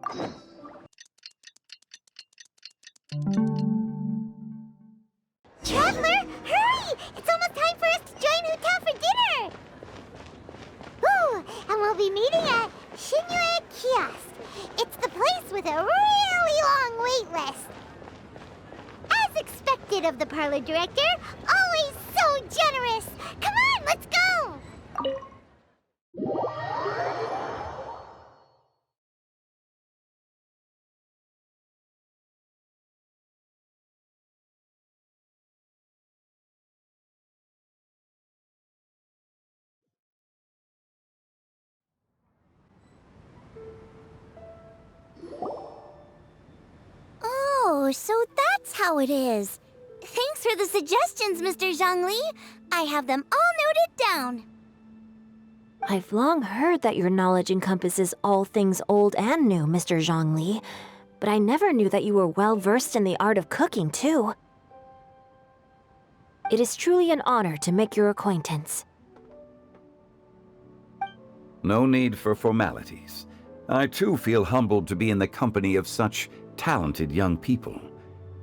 Traveler, hurry! It's almost time for us to join Hu Tao for dinner! Ooh, and we'll be meeting at Xinyue Kiosk. It's the place with a really long wait list. As expected of the parlor director, always so generous! Come on, let's go! Oh, so that's how it is. Thanks for the suggestions, Mr. Zhongli. I have them all noted down. I've long heard that your knowledge encompasses all things old and new, Mr. Zhongli, but I never knew that you were well-versed in the art of cooking, too. It is truly an honor to make your acquaintance. No need for formalities. I too feel humbled to be in the company of such talented young people.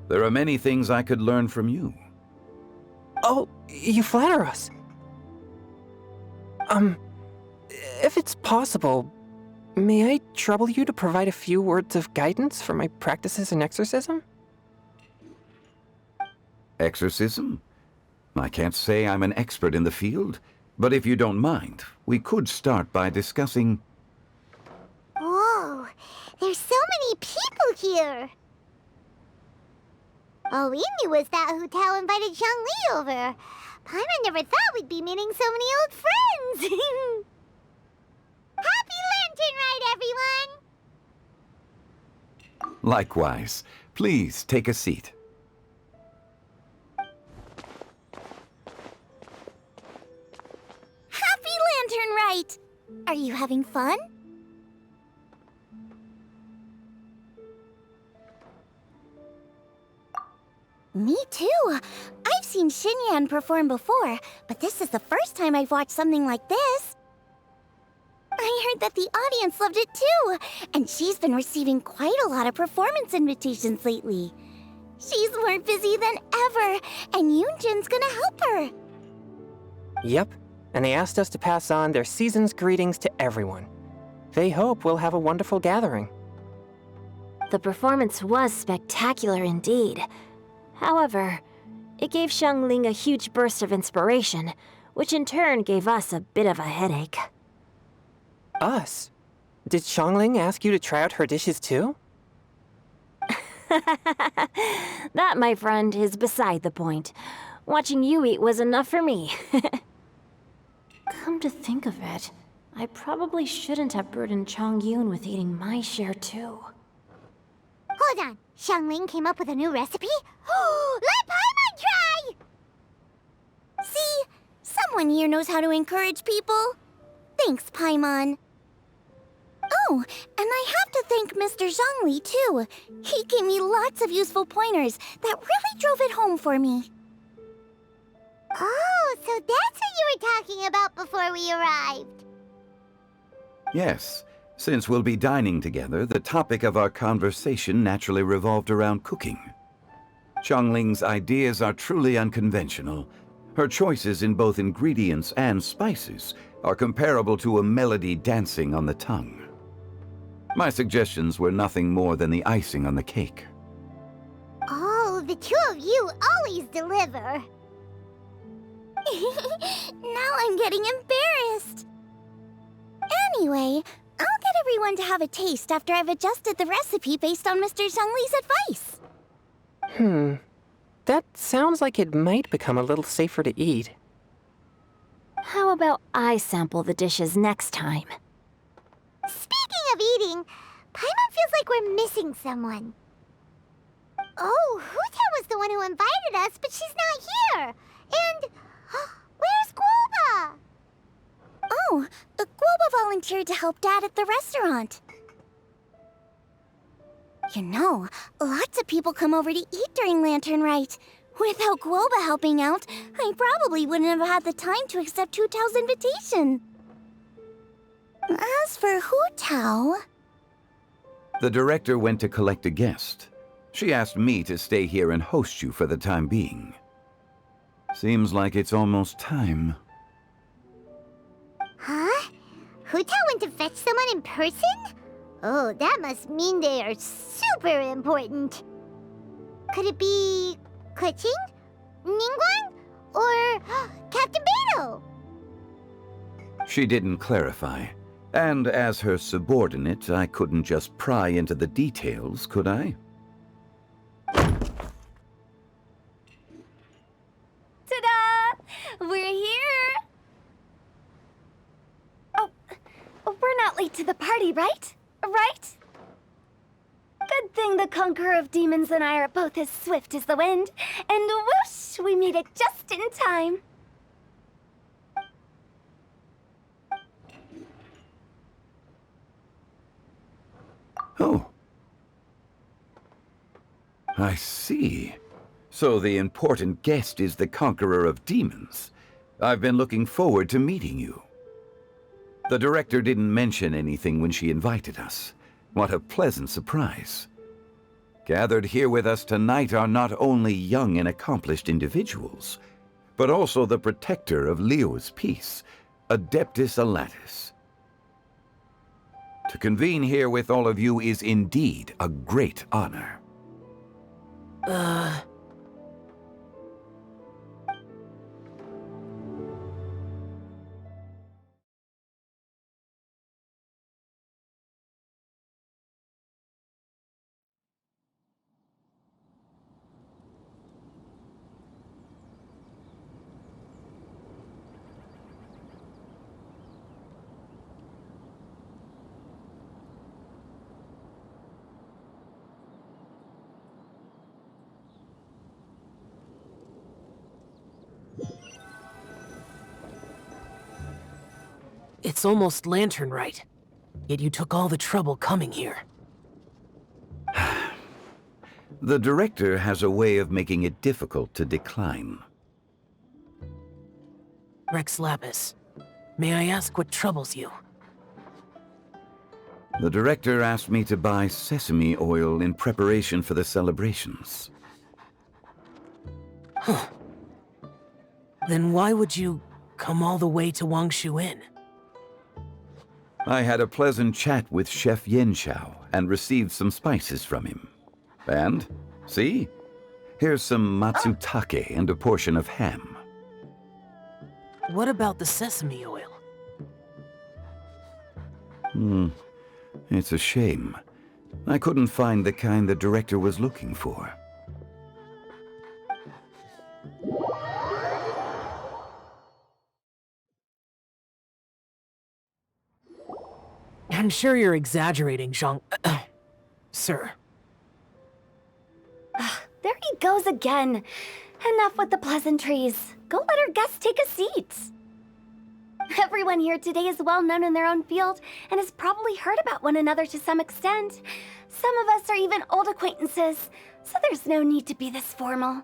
There are many things I could learn from you. Oh, you flatter us. If it's possible, may I trouble you to provide a few words of guidance for my practices in exorcism? Exorcism? I can't say I'm an expert in the field, but if you don't mind, we could start by discussing... Whoa, there's so many people here! All we knew was that Hu Tao invited Zhongli over. Paimon never thought we'd be meeting so many old friends! Happy Lantern Ride, everyone! Likewise. Please take a seat. Happy Lantern Ride! Are you having fun? Me too. I've seen Xinyan perform before, but this is the first time I've watched something like this. I heard that the audience loved it too, and she's been receiving quite a lot of performance invitations lately. She's more busy than ever, and Yunjin's gonna help her. Yep, and they asked us to pass on their season's greetings to everyone. They hope we'll have a wonderful gathering. The performance was spectacular indeed. However, it gave Xiangling a huge burst of inspiration, which in turn gave us a bit of a headache. Us? Did Xiangling ask you to try out her dishes too? That, my friend, is beside the point. Watching you eat was enough for me. Come to think of it, I probably shouldn't have burdened Chongyun with eating my share too. Hold on, Xiangling came up with a new recipe? Let Paimon try! See? Someone here knows how to encourage people. Thanks, Paimon. Oh, and I have to thank Mr. Zhongli, too. He gave me lots of useful pointers that really drove it home for me. Oh, so that's what you were talking about before we arrived. Yes. Since we'll be dining together, the topic of our conversation naturally revolved around cooking. Xiangling's ideas are truly unconventional. Her choices in both ingredients and spices are comparable to a melody dancing on the tongue. My suggestions were nothing more than the icing on the cake. Oh, the two of you always deliver. Now I'm getting embarrassed. Anyway, I'll get everyone to have a taste after I've adjusted the recipe based on Mr. Zhongli's advice. That sounds like it might become a little safer to eat. How about I sample the dishes next time? Speaking of eating, Paimon feels like we're missing someone. Oh, Hu Tao was the one who invited us, but she's not here. And where's Guoba? Oh, Guoba volunteered to help Dad at the restaurant. You know, lots of people come over to eat during Lantern Rite. Without Guoba helping out, I probably wouldn't have had the time to accept Hu Tao's invitation. As for Hu Tao... The director went to collect a guest. She asked me to stay here and host you for the time being. Seems like it's almost time. Huh? Hu Tao went to fetch someone in person? Oh, that must mean they are super important. Could it be Kuching? Ningguang? Or Captain Beidou? She didn't clarify. And as her subordinate, I couldn't just pry into the details, could I? Ta-da! We're here! Oh, we're not late to the party, right? Right? Good thing the Conqueror of Demons and I are both as swift as the wind. And whoosh, we made it just in time. Oh. I see. So the important guest is the Conqueror of Demons. I've been looking forward to meeting you. The director didn't mention anything when she invited us. What a pleasant surprise. Gathered here with us tonight are not only young and accomplished individuals, but also the protector of Liyue's peace, Adeptus Alatus. To convene here with all of you is indeed a great honor. It's almost lantern right. Yet you took all the trouble coming here. The director has a way of making it difficult to decline. Rex Lapis, may I ask what troubles you? The director asked me to buy sesame oil in preparation for the celebrations. Huh. Then why would you come all the way to Wangshu Inn? I had a pleasant chat with Chef Yanxiao and received some spices from him. And, see? Here's some matsutake and a portion of ham. What about the sesame oil? It's a shame. I couldn't find the kind the director was looking for. I'm sure you're exaggerating, Zhang... Sir. There he goes again. Enough with the pleasantries. Go let our guests take a seat. Everyone here today is well known in their own field and has probably heard about one another to some extent. Some of us are even old acquaintances, so there's no need to be this formal.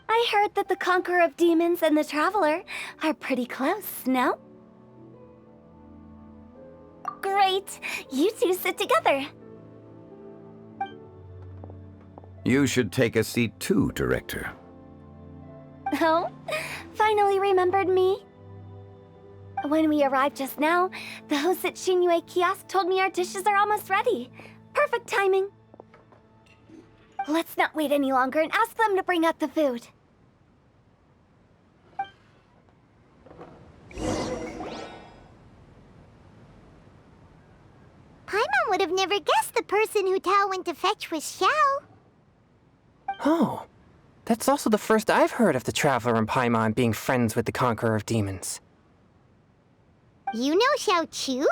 I heard that the Conqueror of Demons and the Traveler are pretty close, no? Great! You two sit together. You should take a seat too, Director. Oh? Finally remembered me? When we arrived just now, the host at Xinyue Kiosk told me our dishes are almost ready. Perfect timing. Let's not wait any longer and ask them to bring out the food. Paimon would have never guessed the person Hu Tao went to fetch was Xiao. Oh, that's also the first I've heard of the Traveler and Paimon being friends with the Conqueror of Demons. You know Xiao Chu?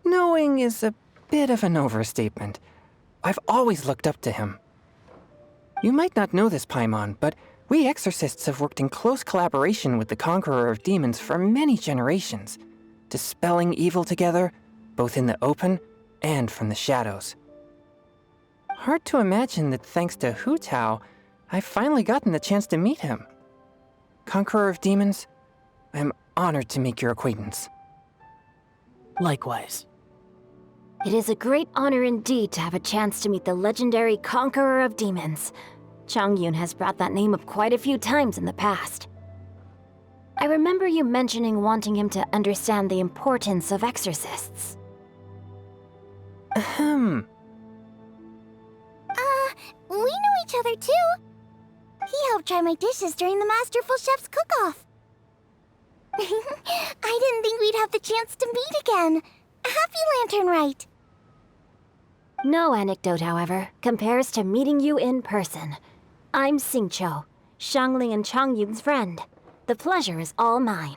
Knowing is a bit of an overstatement. I've always looked up to him. You might not know this, Paimon, but we exorcists have worked in close collaboration with the Conqueror of Demons for many generations, dispelling evil together, both in the open and from the shadows. Hard to imagine that thanks to Hu Tao, I've finally gotten the chance to meet him. Conqueror of Demons, I'm honored to make your acquaintance. Likewise. It is a great honor indeed to have a chance to meet the legendary Conqueror of Demons. Chongyun has brought that name up quite a few times in the past. I remember you mentioning wanting him to understand the importance of exorcists. Ahem. We know each other too. He helped try my dishes during the Masterful Chef's cook-off. I didn't think we'd have the chance to meet again. Happy Lantern Rite. No anecdote, however, compares to meeting you in person. I'm Xingqiu, Xiangling and Chongyun's friend. The pleasure is all mine.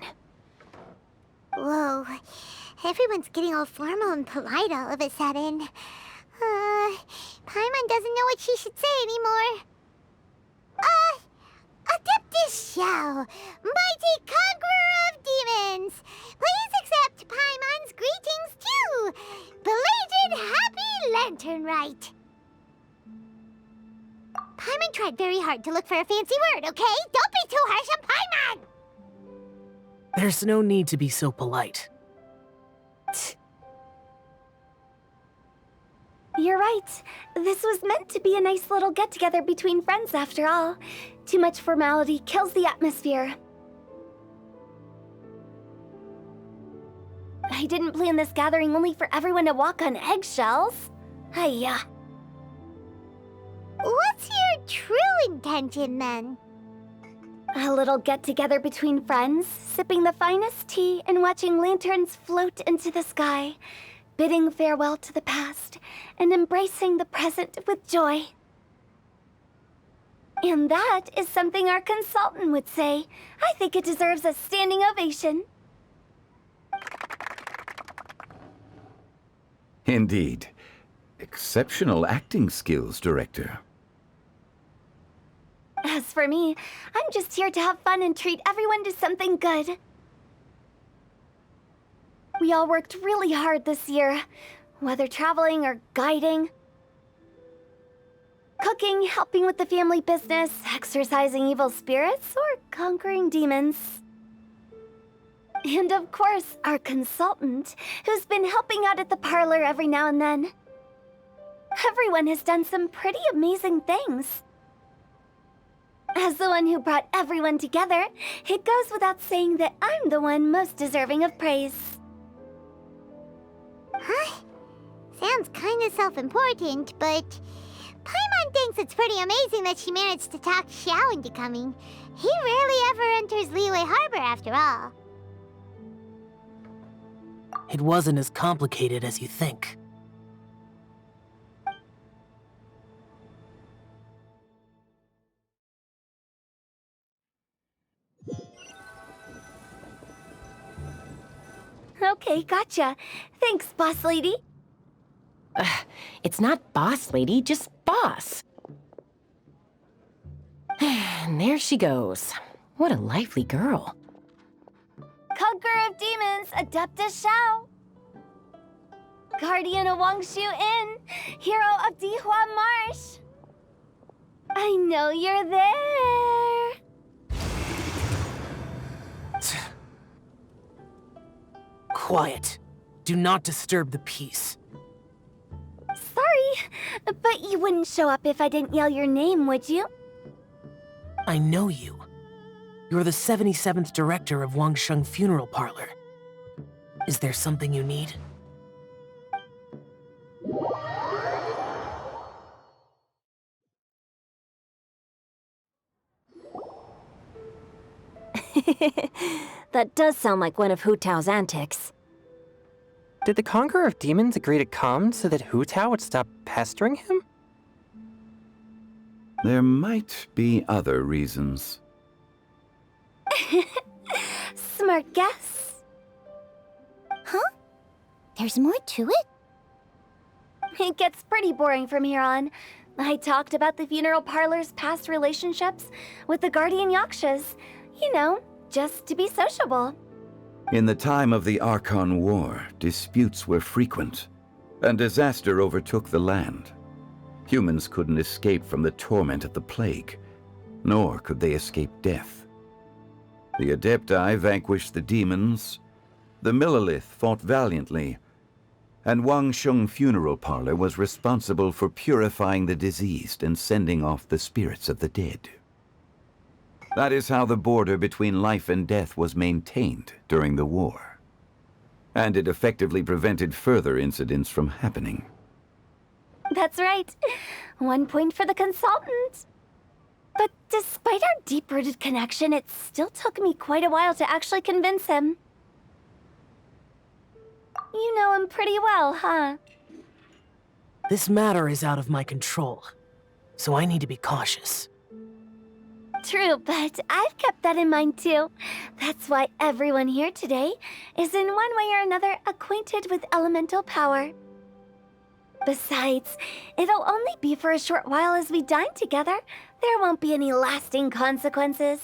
Whoa. Everyone's getting all formal and polite all of a sudden. Paimon doesn't know what she should say anymore. Adeptus Xiao, mighty conqueror of demons, please accept Paimon's greetings too. Belated Happy Lantern Rite. Paimon tried very hard to look for a fancy word, okay? Don't be too harsh on Paimon! There's no need to be so polite. You're right. This was meant to be a nice little get-together between friends after all. Too much formality kills the atmosphere. I didn't plan this gathering only for everyone to walk on eggshells. Hiya. What's your true intention, then? A little get-together between friends, sipping the finest tea and watching lanterns float into the sky, bidding farewell to the past and embracing the present with joy. And that is something our consultant would say. I think it deserves a standing ovation. Indeed. Exceptional acting skills, Director. As for me, I'm just here to have fun and treat everyone to something good. We all worked really hard this year, whether traveling or guiding. Cooking, helping with the family business, exorcising evil spirits, or conquering demons. And of course, our consultant, who's been helping out at the parlor every now and then. Everyone has done some pretty amazing things. As the one who brought everyone together, it goes without saying that I'm the one most deserving of praise. Huh? Sounds kinda self-important, but Paimon thinks it's pretty amazing that she managed to talk Xiao into coming. He rarely ever enters Liyue Harbor after all. It wasn't as complicated as you think. Okay, gotcha. Thanks, boss lady. It's not boss lady, just boss. And there she goes. What a lively girl. Conqueror of Demons, Adeptus Xiao. Guardian of Wangshu Inn, hero of Dihua Marsh. I know you're there. Quiet. Do not disturb the peace. Sorry, but you wouldn't show up if I didn't yell your name, would you? I know you. You're the 77th director of Wangsheng Funeral Parlor. Is there something you need? That does sound like one of Hu Tao's antics. Did the Conqueror of Demons agree to come so that Hu Tao would stop pestering him? There might be other reasons. Smart guess. Huh? There's more to it? It gets pretty boring from here on. I talked about the funeral parlor's past relationships with the guardian yakshas. You know, just to be sociable. In the time of the Archon War, disputes were frequent, and disaster overtook the land. Humans couldn't escape from the torment of the plague, nor could they escape death. The Adepti vanquished the demons, the Millelith fought valiantly, And Wangsheng Funeral Parlor was responsible for purifying the diseased and sending off the spirits of the dead. That is how the border between life and death was maintained during the war. And it effectively prevented further incidents from happening. That's right. 1 point for the consultant. But despite our deep-rooted connection, it still took me quite a while to actually convince him. You know him pretty well, huh? This matter is out of my control, so I need to be cautious. True, but I've kept that in mind too. That's why everyone here today is in one way or another acquainted with elemental power. Besides, it'll only be for a short while as we dine together. There won't be any lasting consequences.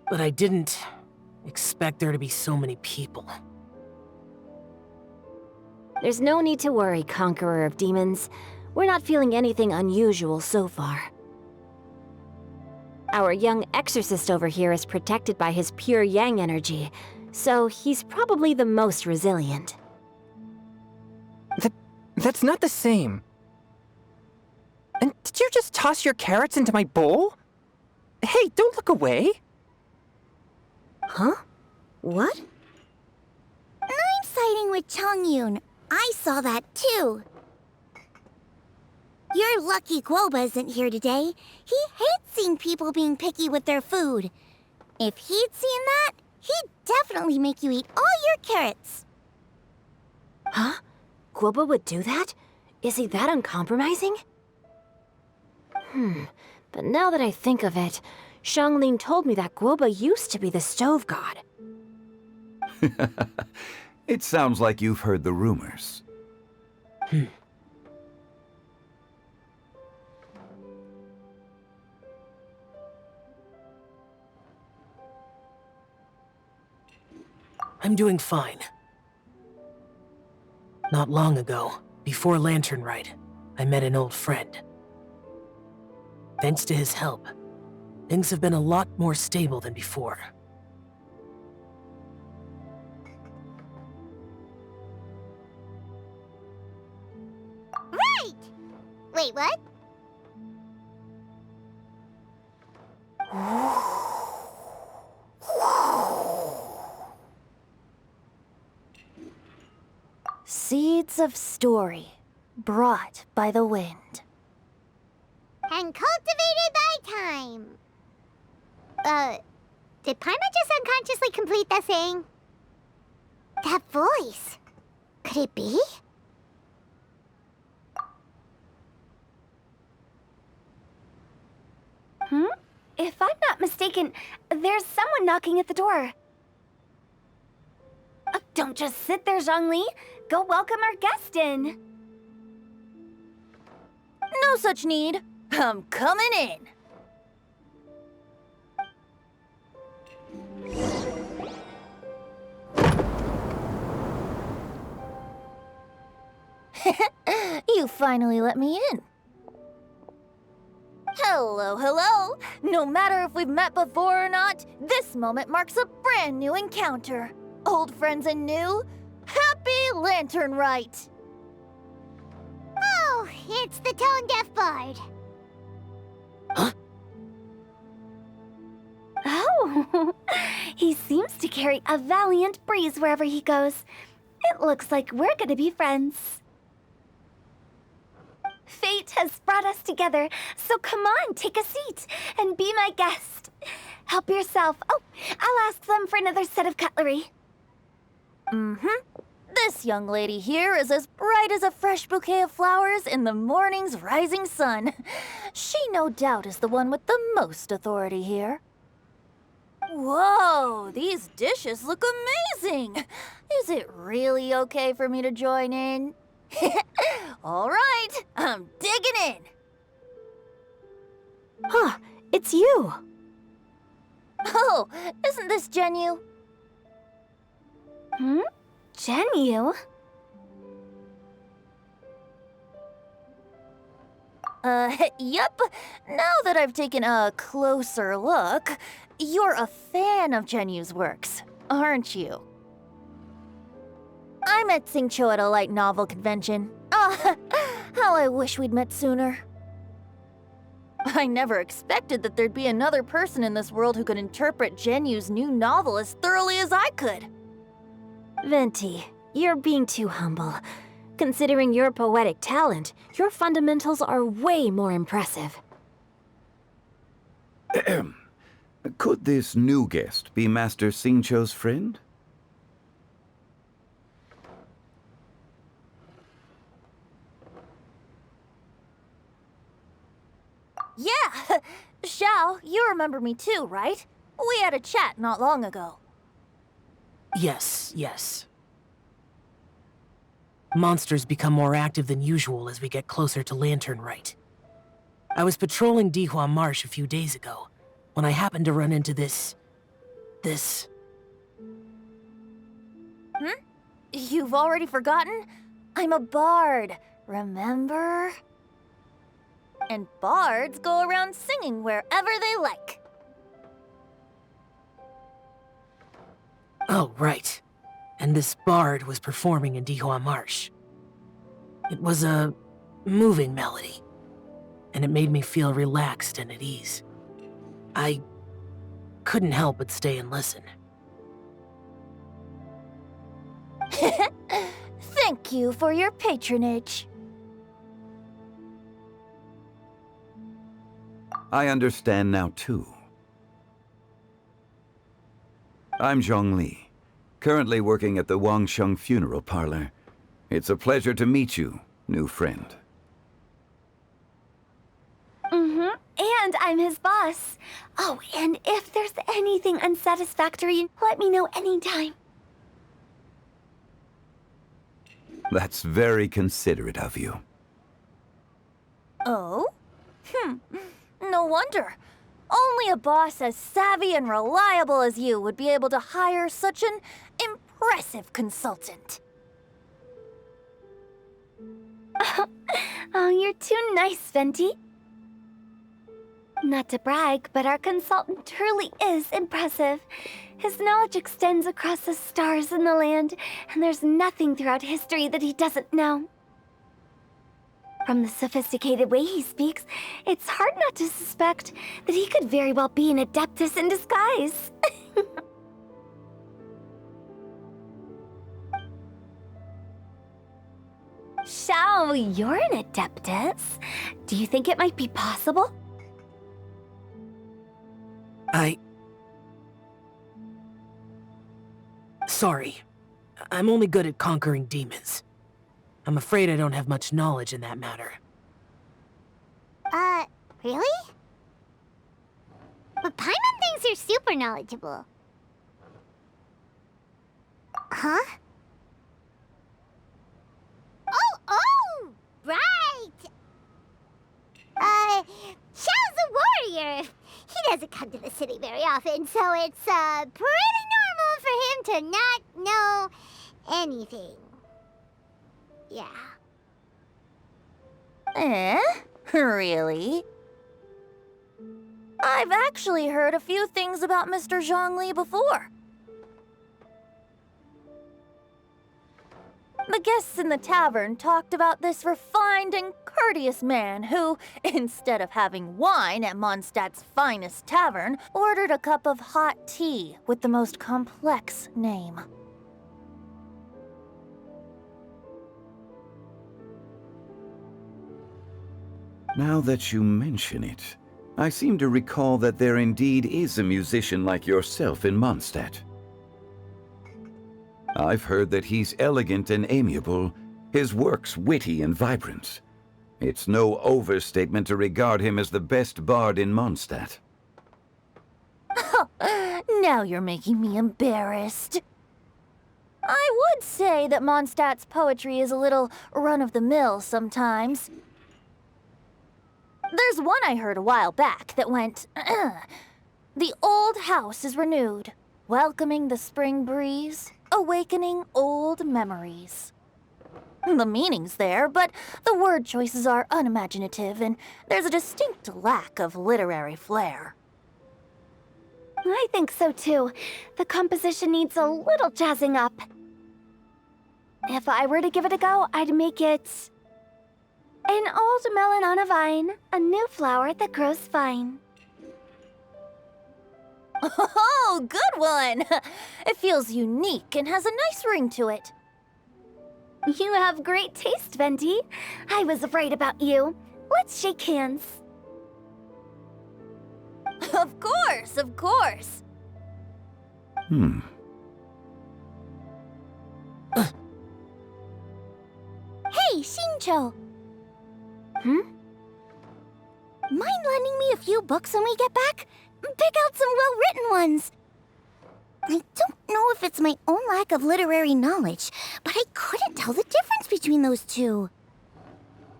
But I didn't expect there to be so many people. There's no need to worry, Conqueror of Demons. We're not feeling anything unusual so far. Our young exorcist over here is protected by his pure yang energy, so he's probably the most resilient. That's not the same. And did you just toss your carrots into my bowl? Hey, don't look away. Huh? What? I'm siding with Chongyun. I saw that too. You're lucky Guoba isn't here today. He hates seeing people being picky with their food. If he'd seen that, he'd definitely make you eat all your carrots. Huh? Guoba would do that? Is he that uncompromising? But now that I think of it, Xiangling told me that Guoba used to be the stove god. It sounds like you've heard the rumors. I'm doing fine. Not long ago, before Lantern Rite, I met an old friend. Thanks to his help, things have been a lot more stable than before. Right! Wait, what? Seeds of story, brought by the wind. And cultivated by time. Did Paimon just unconsciously complete that saying? That voice. Could it be? If I'm not mistaken, there's someone knocking at the door. Don't just sit there, Zhongli. Go welcome our guest in. No such need. I'm coming in. You finally let me in. Hello, hello. No matter if we've met before or not, this moment marks a brand new encounter. Old friends and new, happy Lantern Rite. Oh, it's the tone-deaf bard. Oh, he seems to carry a valiant breeze wherever he goes. It looks like we're gonna be friends. Fate has brought us together, so come on, take a seat and be my guest. Help yourself. Oh, I'll ask them for another set of cutlery. This young lady here is as bright as a fresh bouquet of flowers in the morning's rising sun. She no doubt is the one with the most authority here. Whoa, these dishes look amazing! Is it really okay for me to join in? All right, I'm digging in. Huh, it's you. Oh, isn't this Xinyue? Xinyue? Yup. Now that I've taken a closer look, you're a fan of Xinyue's works, aren't you? I I met Xingqiu at a light novel convention. Ah, how I wish we'd met sooner. I never expected that there'd be another person in this world who could interpret Genyu's new novel as thoroughly as I could. Venti, you're being too humble. Considering your poetic talent, your fundamentals are way more impressive. Could this new guest be Master Xingqiu's friend? Yeah! Xiao, you remember me too, right? We had a chat not long ago. Yes, yes. Monsters become more active than usual as we get closer to Lantern Rite. I was patrolling Dihua Marsh a few days ago, when I happened to run into this... You've already forgotten? I'm a bard, remember? And bards go around singing wherever they like. Oh, right. And this bard was performing in Dihua Marsh. It was a moving melody, and it made me feel relaxed and at ease. I couldn't help but stay and listen. Thank you for your patronage. I understand now, too. I'm Zhongli, currently working at the Wangsheng Funeral Parlor. It's a pleasure to meet you, new friend. And I'm his boss. Oh, and if there's anything unsatisfactory, let me know anytime. That's very considerate of you. Oh? No wonder. Only a boss as savvy and reliable as you would be able to hire such an impressive consultant. Oh, you're too nice, Venti. Not to brag, but our consultant truly is impressive. His knowledge extends across the stars and the land, and there's nothing throughout history that he doesn't know. From the sophisticated way he speaks, it's hard not to suspect that he could very well be an adeptus in disguise. Xiao, you're an adeptus. Do you think it might be possible? Sorry. I'm only good at conquering demons. I'm afraid I don't have much knowledge in that matter. Really? But Paimon thinks you're super knowledgeable. Huh? Oh, right! Xiao's a warrior. He doesn't come to the city very often, so it's, pretty normal for him to not know anything. Yeah. Really? I've actually heard a few things about Mr. Zhongli before. The guests in the tavern talked about this refined and courteous man who, instead of having wine at Mondstadt's finest tavern, ordered a cup of hot tea with the most complex name. Now that you mention it, I seem to recall that there indeed is a musician like yourself in Mondstadt. I've heard that he's elegant and amiable, his works witty and vibrant. It's no overstatement to regard him as the best bard in Mondstadt. Now you're making me embarrassed. I would say that Mondstadt's poetry is a little run-of-the-mill sometimes. There's one I heard a while back that went, "The old house is renewed, welcoming the spring breeze, awakening old memories." The meaning's there, but the word choices are unimaginative, and there's a distinct lack of literary flair. I think so too. The composition needs a little jazzing up. If I were to give it a go, I'd make it an old melon on a vine, a new flower that grows fine. Oh, good one! It feels unique and has a nice ring to it. You have great taste, Venti. I was right about you. Let's shake hands. Of course, of course. Hey, Shincho! Mind lending me a few books when we get back? Pick out some well-written ones. I don't know if it's my own lack of literary knowledge, but I couldn't tell the difference between those two.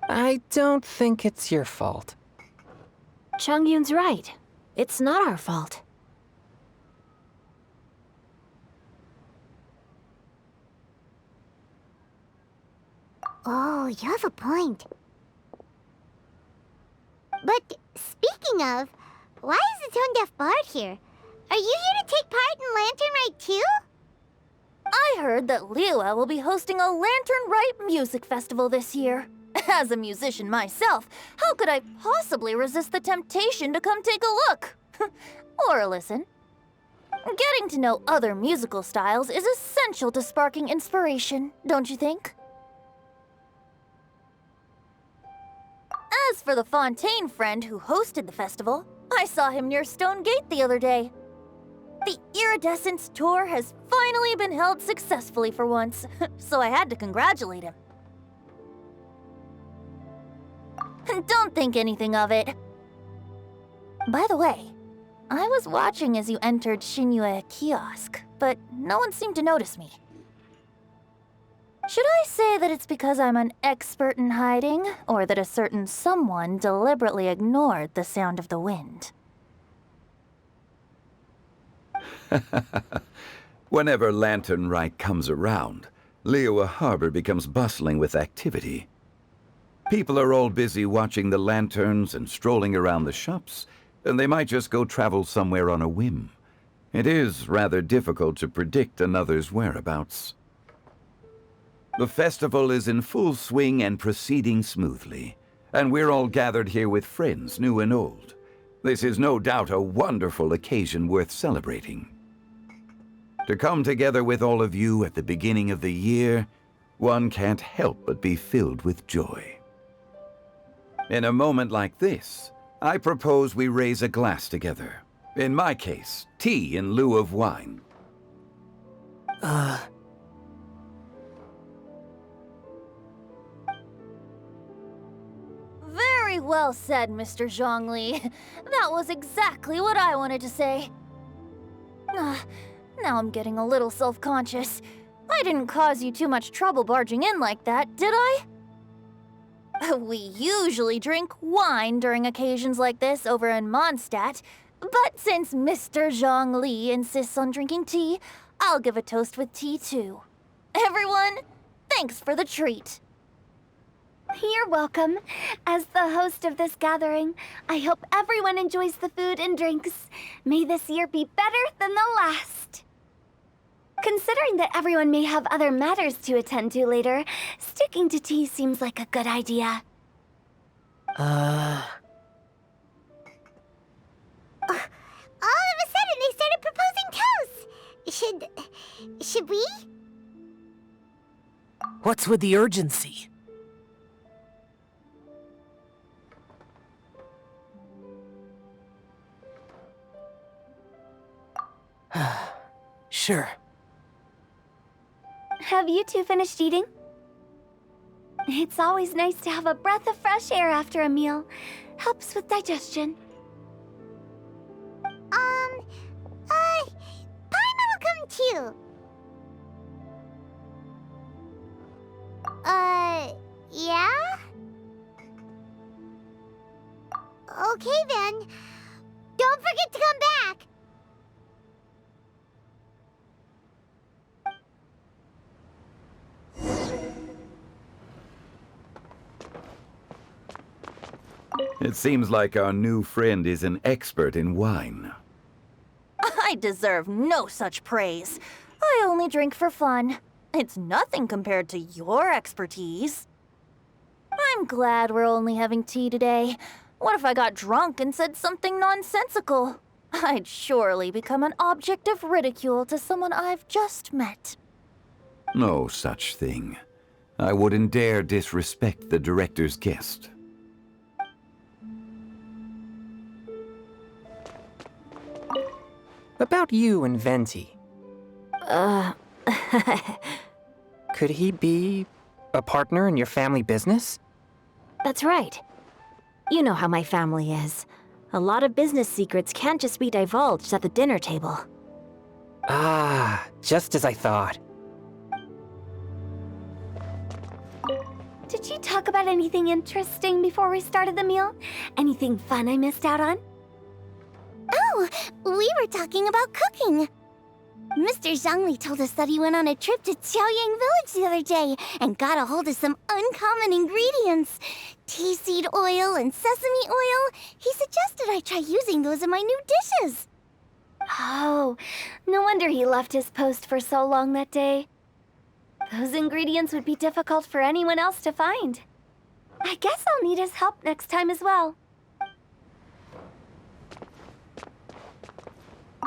I don't think it's your fault. Chongyun's right. It's not our fault. Oh, you have a point. But speaking of, why is the tone-deaf bard here? Are you here to take part in Lantern Rite too? I heard that Liyue will be hosting a Lantern Rite music festival this year. As a musician myself, how could I possibly resist the temptation to come take a look? Or listen. Getting to know other musical styles is essential to sparking inspiration, don't you think? As for the Fontaine friend who hosted the festival, I saw him near Stone Gate the other day. The Iridescence tour has finally been held successfully for once, so I had to congratulate him. Don't think anything of it. By the way, I was watching as you entered Xinyue Kiosk, but no one seemed to notice me. Should I say that it's because I'm an expert in hiding, or that a certain someone deliberately ignored the sound of the wind? Whenever Lantern Rite comes around, Liyue Harbor becomes bustling with activity. People are all busy watching the lanterns and strolling around the shops, and they might just go travel somewhere on a whim. It is rather difficult to predict another's whereabouts. The festival is in full swing and proceeding smoothly, and we're all gathered here with friends, new and old. This is no doubt a wonderful occasion worth celebrating. To come together with all of you at the beginning of the year, one can't help but be filled with joy. In a moment like this, I propose we raise a glass together. In my case, tea in lieu of wine. Very well said, Mr. Zhongli. That was exactly what I wanted to say. Now I'm getting a little self-conscious. I didn't cause you too much trouble barging in like that, did I? We usually drink wine during occasions like this over in Mondstadt, but since Mr. Zhongli insists on drinking tea, I'll give a toast with tea too. Everyone, thanks for the treat. You're welcome. As the host of this gathering, I hope everyone enjoys the food and drinks. May this year be better than the last. Considering that everyone may have other matters to attend to later, sticking to tea seems like a good idea. All of a sudden, they started proposing toasts. Should we? What's with the urgency? Sure. Have you two finished eating? It's always nice to have a breath of fresh air after a meal. Helps with digestion. Paimon will come too. Yeah? Okay then. Don't forget to come back. It seems like our new friend is an expert in wine. I deserve no such praise. I only drink for fun. It's nothing compared to your expertise. I'm glad we're only having tea today. What if I got drunk and said something nonsensical? I'd surely become an object of ridicule to someone I've just met. No such thing. I wouldn't dare disrespect the director's guest. About you and Venti. Could he be a partner in your family business? That's right. You know how my family is. A lot of business secrets can't just be divulged at the dinner table. Ah, just as I thought. Did you talk about anything interesting before we started the meal? Anything fun I missed out on? Oh, we were talking about cooking. Mr. Zhangli told us that he went on a trip to Xiaoyang Village the other day and got a hold of some uncommon ingredients. Tea seed oil and sesame oil. He suggested I try using those in my new dishes. Oh, no wonder he left his post for so long that day. Those ingredients would be difficult for anyone else to find. I guess I'll need his help next time as well.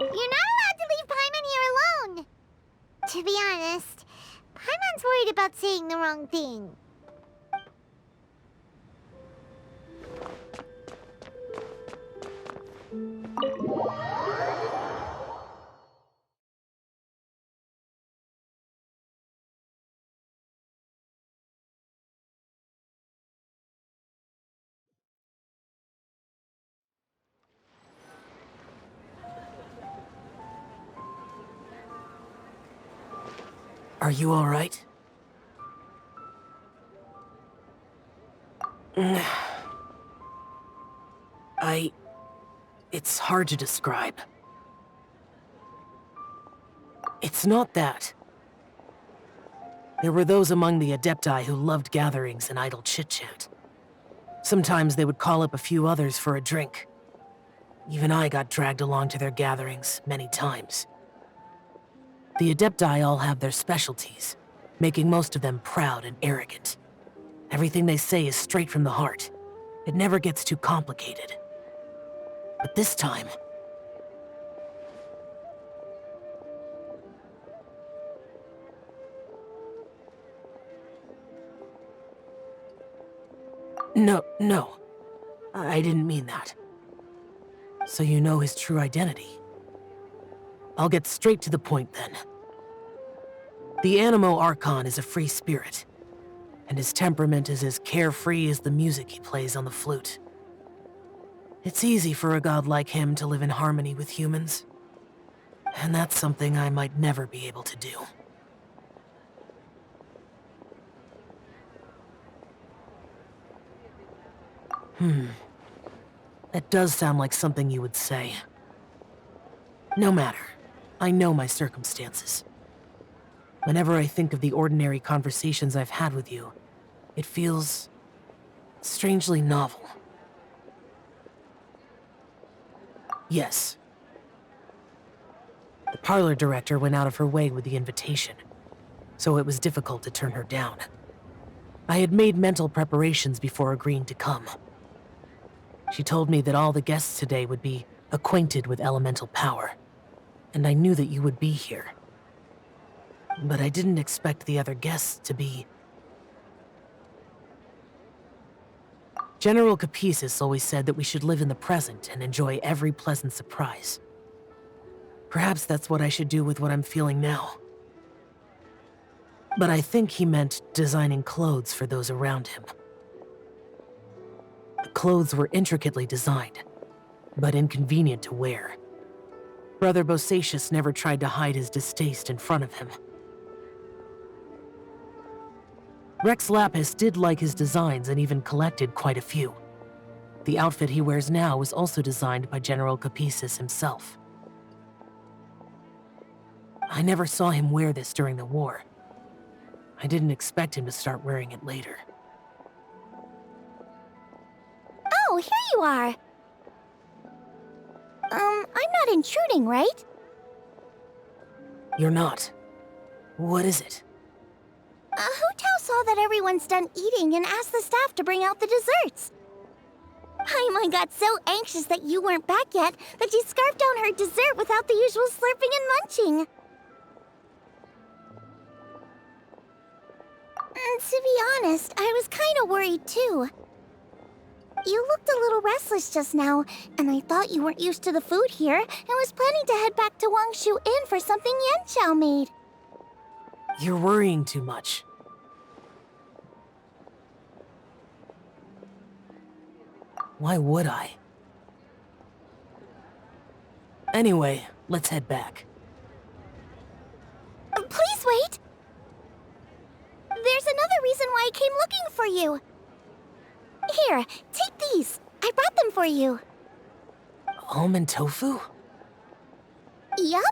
You're not allowed to leave Paimon here alone. To be honest, Paimon's worried about saying the wrong thing. Are you all right? It's hard to describe. It's not that. There were those among the Adepti who loved gatherings and idle chit-chat. Sometimes they would call up a few others for a drink. Even I got dragged along to their gatherings many times. The Adepti all have their specialties, making most of them proud and arrogant. Everything they say is straight from the heart. It never gets too complicated. But this time... No. I didn't mean that. So you know his true identity. I'll get straight to the point then. The Animo Archon is a free spirit, and his temperament is as carefree as the music he plays on the flute. It's easy for a god like him to live in harmony with humans, and that's something I might never be able to do. That does sound like something you would say. No matter. I know my circumstances. Whenever I think of the ordinary conversations I've had with you, it feels strangely novel. Yes. The parlor director went out of her way with the invitation, so it was difficult to turn her down. I had made mental preparations before agreeing to come. She told me that all the guests today would be acquainted with elemental power, and I knew that you would be here. But I didn't expect the other guests to be... General Capisis always said that we should live in the present and enjoy every pleasant surprise. Perhaps that's what I should do with what I'm feeling now. But I think he meant designing clothes for those around him. The clothes were intricately designed, but inconvenient to wear. Brother Bosacius never tried to hide his distaste in front of him. Rex Lapis did like his designs and even collected quite a few. The outfit he wears now was also designed by General Capisis himself. I never saw him wear this during the war. I didn't expect him to start wearing it later. Oh, here you are. I'm not intruding, right? You're not. What is it? saw that everyone's done eating and asked the staff to bring out the desserts. Paimon got so anxious that you weren't back yet that she scarfed down her dessert without the usual slurping and munching. And to be honest, I was kind of worried too. You looked a little restless just now, and I thought you weren't used to the food here and was planning to head back to Wangshu Inn for something Yanxiao made. You're worrying too much. Why would I? Anyway, let's head back. Please wait! There's another reason why I came looking for you. Here, take these. I brought them for you. Almond tofu? Yup.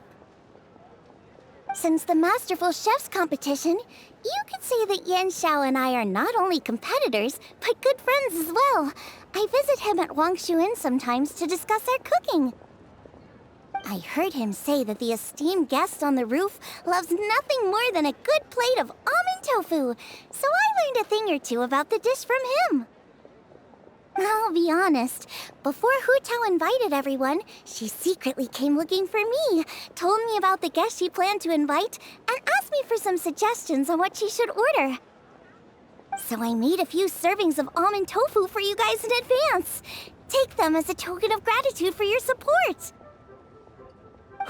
Since the Masterful Chef's competition, you could say that Yanxiao and I are not only competitors, but good friends as well. I visit him at Wangshu Inn sometimes to discuss our cooking. I heard him say that the esteemed guest on the roof loves nothing more than a good plate of almond tofu, so I learned a thing or two about the dish from him. I'll be honest, before Hu Tao invited everyone, she secretly came looking for me, told me about the guests she planned to invite, and asked me for some suggestions on what she should order. So I made a few servings of almond tofu for you guys in advance. Take them as a token of gratitude for your support.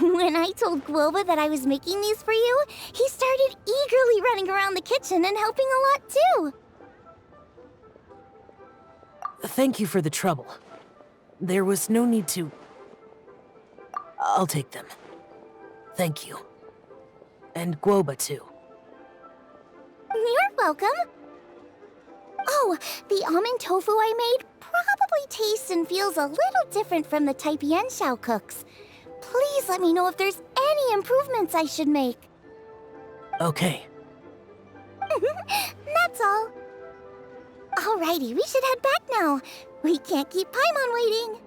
When I told Guoba that I was making these for you, he started eagerly running around the kitchen and helping a lot too. Thank you for the trouble. There was no need to... I'll take them. Thank you. And Guoba too. You're welcome. Oh, the almond tofu I made probably tastes and feels a little different from the type Yanxiao cooks. Please let me know if there's any improvements I should make. Okay. That's all. Alrighty, we should head back now. We can't keep Paimon waiting.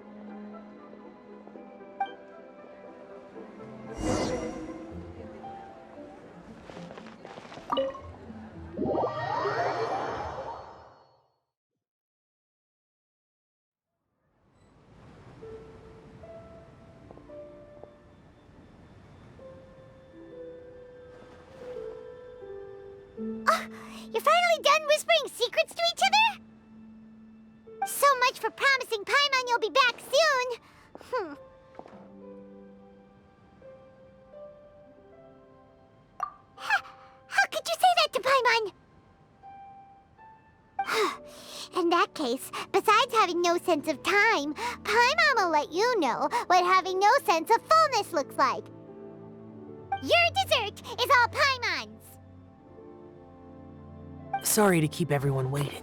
You're finally done whispering secrets to each other? So much for promising Paimon you'll be back soon. How could you say that to Paimon? In that case, besides having no sense of time, Paimon will let you know what having no sense of fullness looks like. Your dessert is all Paimon's. Sorry to keep everyone waiting.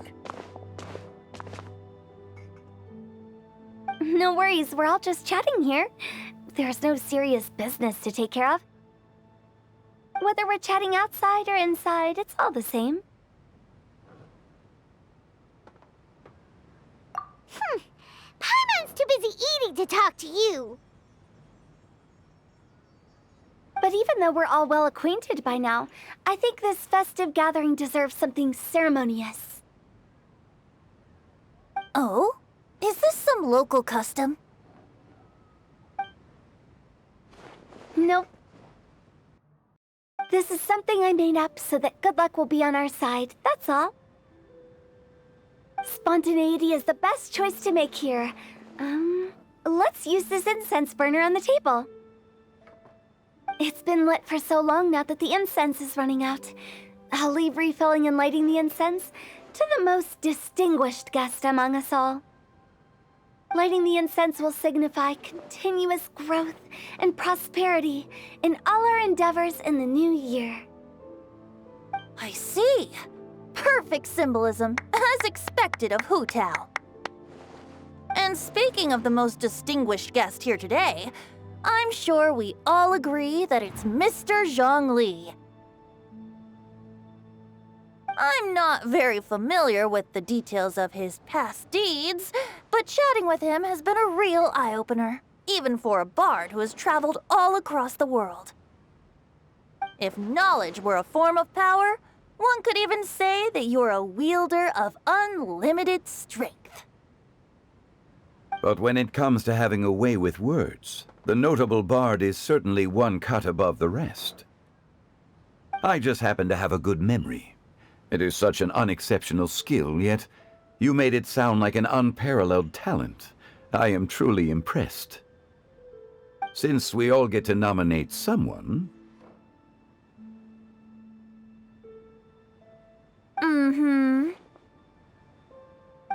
No worries, we're all just chatting here. There's no serious business to take care of. Whether we're chatting outside or inside, it's all the same. Paimon's too busy eating to talk to you. But even though we're all well acquainted by now, I think this festive gathering deserves something ceremonious. Oh? Is this some local custom? Nope. This is something I made up so that good luck will be on our side, that's all. Spontaneity is the best choice to make here. Let's use this incense burner on the table. It's been lit for so long now that the incense is running out. I'll leave refilling and lighting the incense to the most distinguished guest among us all. Lighting the incense will signify continuous growth and prosperity in all our endeavors in the new year. I see. Perfect symbolism, as expected of Hu Tao. And speaking of the most distinguished guest here today, I'm sure we all agree that it's Mr. Zhongli. I'm not very familiar with the details of his past deeds, but chatting with him has been a real eye-opener, even for a bard who has traveled all across the world. If knowledge were a form of power, one One could even say that you're a wielder of unlimited strength. But when it comes to having a way with words, the notable bard is certainly one cut above the rest. I just happen to have a good memory. It is such an unexceptional skill, yet you made it sound like an unparalleled talent. I am truly impressed. Since we all get to nominate someone...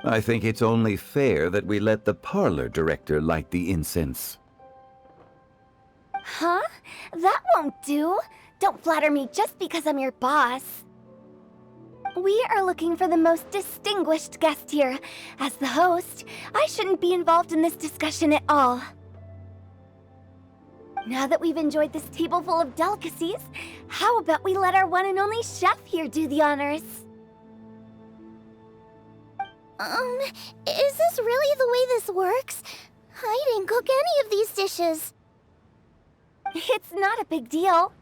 I think it's only fair that we let the parlor director light the incense. Huh? That won't do. Don't flatter me just because I'm your boss. We are looking for the most distinguished guest here. As the host, I shouldn't be involved in this discussion at all. Now that we've enjoyed this table full of delicacies, how about we let our one and only chef here do the honors? Is this really the way this works? I didn't cook any of these dishes. It's not a big deal.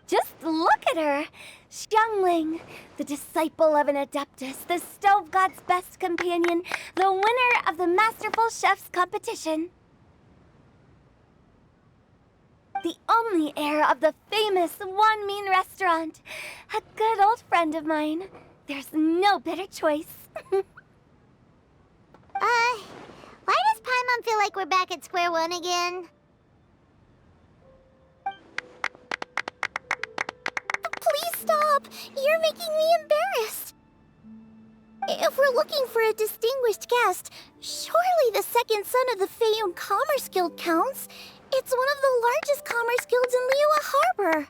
Just look at her! Xiangling, the disciple of an Adeptus, the Stove God's best companion, the winner of the Masterful Chef's competition. The only heir of the famous One Mean restaurant. A good old friend of mine. There's no better choice. Why does Paimon feel like we're back at square one again? Please stop! You're making me embarrassed. If we're looking for a distinguished guest, surely the second son of the Feiyun Commerce Guild counts. It's one of the largest commerce guilds in Liyue Harbor.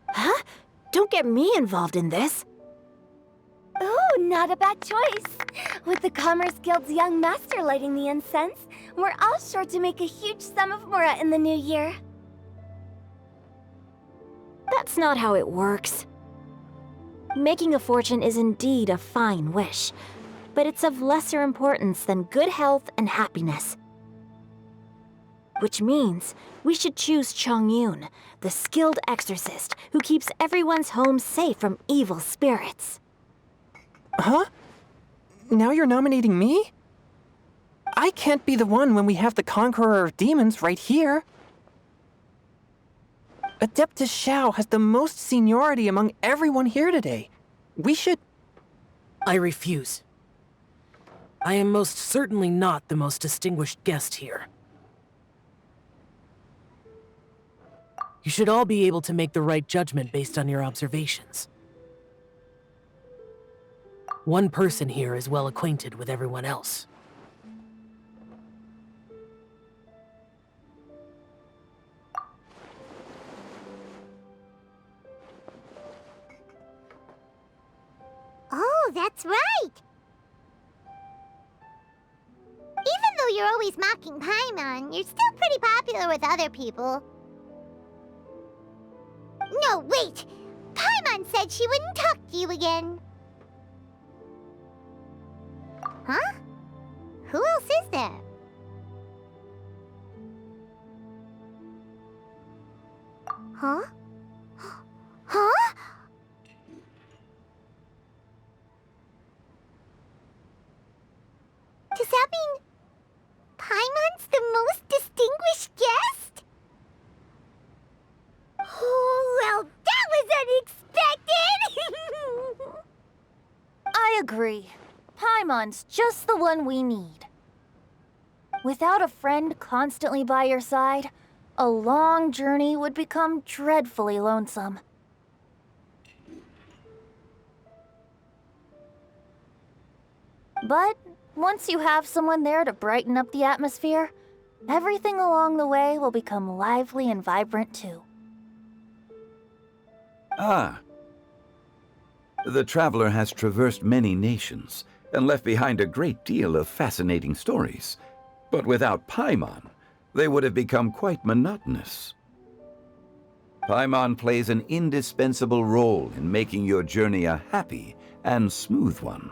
Huh? Don't get me involved in this. Ooh, not a bad choice. With the Commerce Guild's young master lighting the incense, we're all sure to make a huge sum of mora in the new year. That's not how it works. Making a fortune is indeed a fine wish, but it's of lesser importance than good health and happiness. Which means we should choose Chongyun, the skilled exorcist who keeps everyone's home safe from evil spirits. Huh? Now you're nominating me? I can't be the one when we have the Conqueror of Demons right here. Adeptus Xiao has the most seniority among everyone here today. We should... I refuse. I am most certainly not the most distinguished guest here. You should all be able to make the right judgment based on your observations. One person here is well acquainted with everyone else. Oh, that's right! Even though you're always mocking Paimon, you're still pretty popular with other people. No, wait! Paimon said she wouldn't talk to you again. Huh? Who else is there? Huh? Huh? Does that mean Paimon's the most distinguished guest? Oh, well, that was unexpected! I agree. Paimon's just the one we need. Without a friend constantly by your side, a long journey would become dreadfully lonesome. But once you have someone there to brighten up the atmosphere, everything along the way will become lively and vibrant too. Ah. The traveler has traversed many nations and left behind a great deal of fascinating stories. But without Paimon, they would have become quite monotonous. Paimon plays an indispensable role in making your journey a happy and smooth one.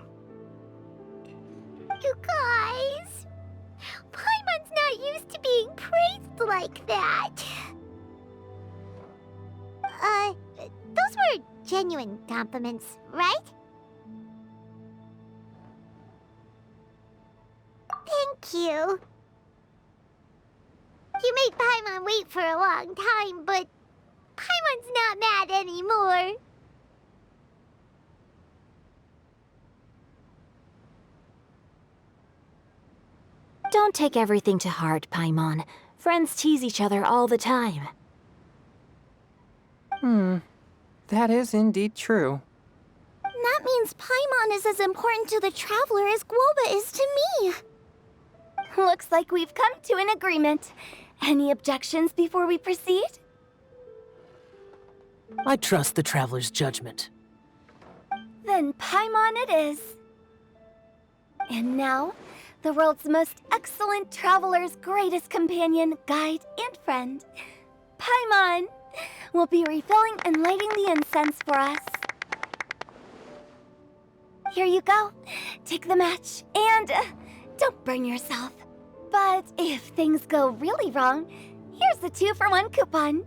You guys, Paimon's not used to being praised like that. were genuine compliments, right? Thank you. You made Paimon wait for a long time, but Paimon's not mad anymore. Don't take everything to heart, Paimon. Friends tease each other all the time. That is indeed true. That means Paimon is as important to the Traveler as Guoba is to me. Looks like we've come to an agreement. Any objections before we proceed? I trust the Traveler's judgment. Then Paimon it is. And now, the world's most excellent Traveler's greatest companion, guide, and friend, Paimon, will be refilling and lighting the incense for us. Here you go. Take the match, and don't burn yourself. But if things go really wrong, here's the 2-for-1 coupon.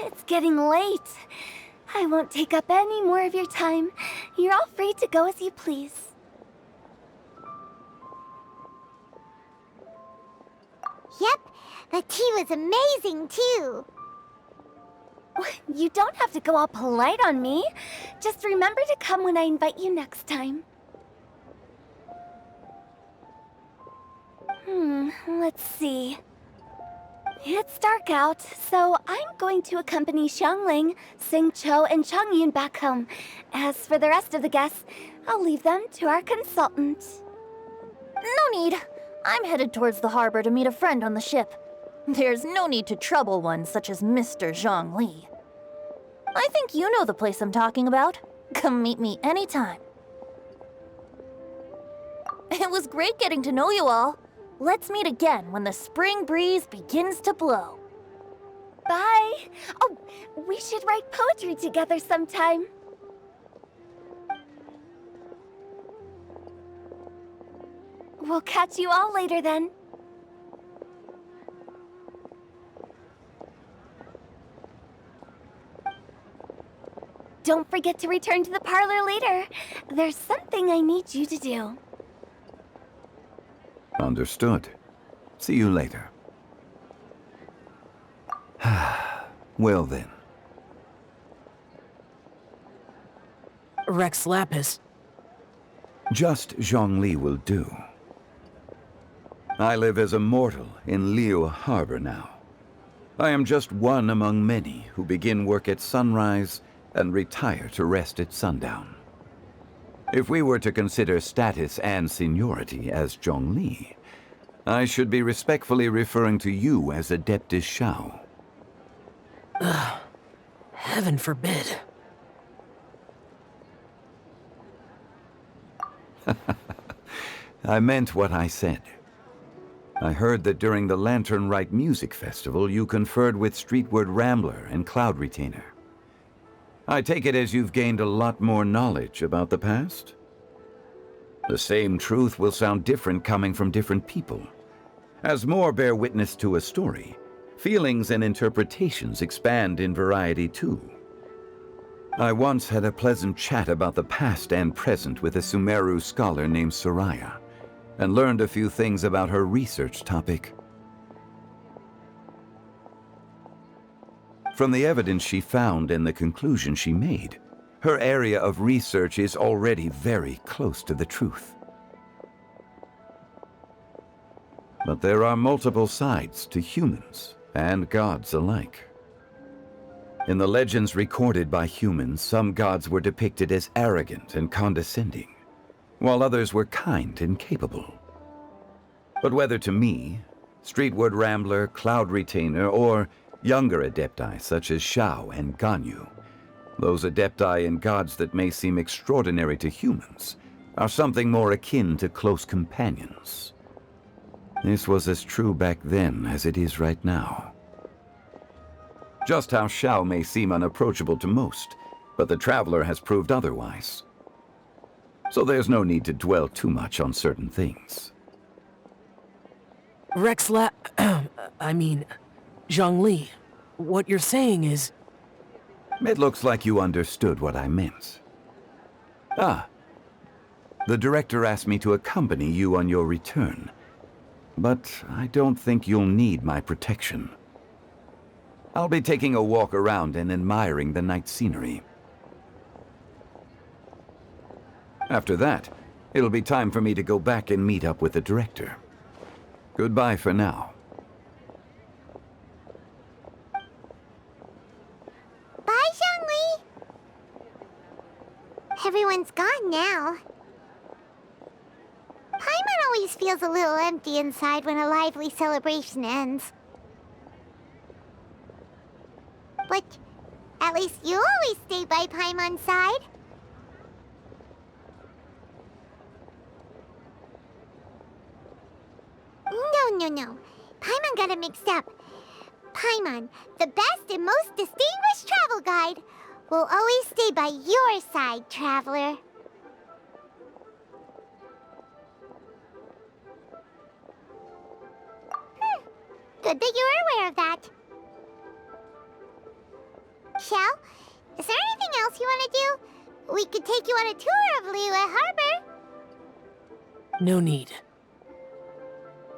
It's getting late. I won't take up any more of your time. You're all free to go as you please. Yep, the tea was amazing too. You don't have to go all polite on me. Just remember to come when I invite you next time. Let's see. It's dark out, so I'm going to accompany Xiangling, Xingqiu, and Changyun back home. As for the rest of the guests, I'll leave them to our consultant. No need. I'm headed towards the harbor to meet a friend on the ship. There's no need to trouble one such as Mr. Zhongli. I think you know the place I'm talking about. Come meet me anytime. It was great getting to know you all. Let's meet again when the spring breeze begins to blow. Bye! Oh, we should write poetry together sometime. We'll catch you all later then. Don't forget to return to the parlor later. There's something I need you to do. Understood. See you later. Well then. Rex Lapis. Just Zhongli will do. I live as a mortal in Liu Harbor now. I am just one among many who begin work at sunrise and retire to rest at sundown. If we were to consider status and seniority as Zhongli, I should be respectfully referring to you as Adeptus Shao. Heaven forbid. I meant what I said. I heard that during the Lantern Rite Music Festival, you conferred with Streetward Rambler and Cloud Retainer. I take it as you've gained a lot more knowledge about the past? The same truth will sound different coming from different people. As more bear witness to a story, feelings and interpretations expand in variety too. I once had a pleasant chat about the past and present with a Sumeru scholar named Soraya, and learned a few things about her research topic. From the evidence she found and the conclusion she made, her area of research is already very close to the truth. But there are multiple sides to humans and gods alike. In the legends recorded by humans, some gods were depicted as arrogant and condescending, while others were kind and capable. But whether to me, Streetward Rambler, Cloud Retainer, or younger Adepti such as Xiao and Ganyu, those Adepti and gods that may seem extraordinary to humans are something more akin to close companions. This was as true back then as it is right now. Just how Xiao may seem unapproachable to most, but the Traveler has proved otherwise. So there's no need to dwell too much on certain things. Zhongli, what you're saying is... It looks like you understood what I meant. Ah. The director asked me to accompany you on your return, but I don't think you'll need my protection. I'll be taking a walk around and admiring the night scenery. After that, it'll be time for me to go back and meet up with the director. Goodbye for now. Bye, Zhongli! Everyone's gone now. Paimon always feels a little empty inside when a lively celebration ends. But at least you always stay by Paimon's side. No. Paimon got it mixed up. Paimon, the best and most distinguished travel guide, will always stay by your side, traveler. Good that you're aware of that. Xiao, is there anything else you want to do? We could take you on a tour of Liyue Harbor. No need.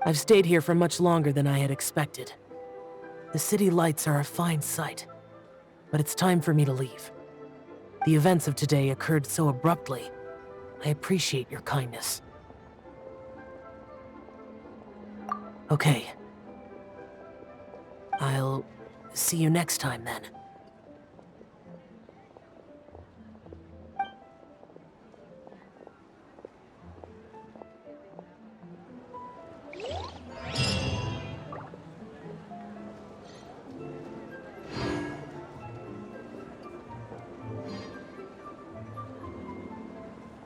I've stayed here for much longer than I had expected. The city lights are a fine sight, but it's time for me to leave. The events of today occurred so abruptly. I appreciate your kindness. Okay. I'll see you next time then.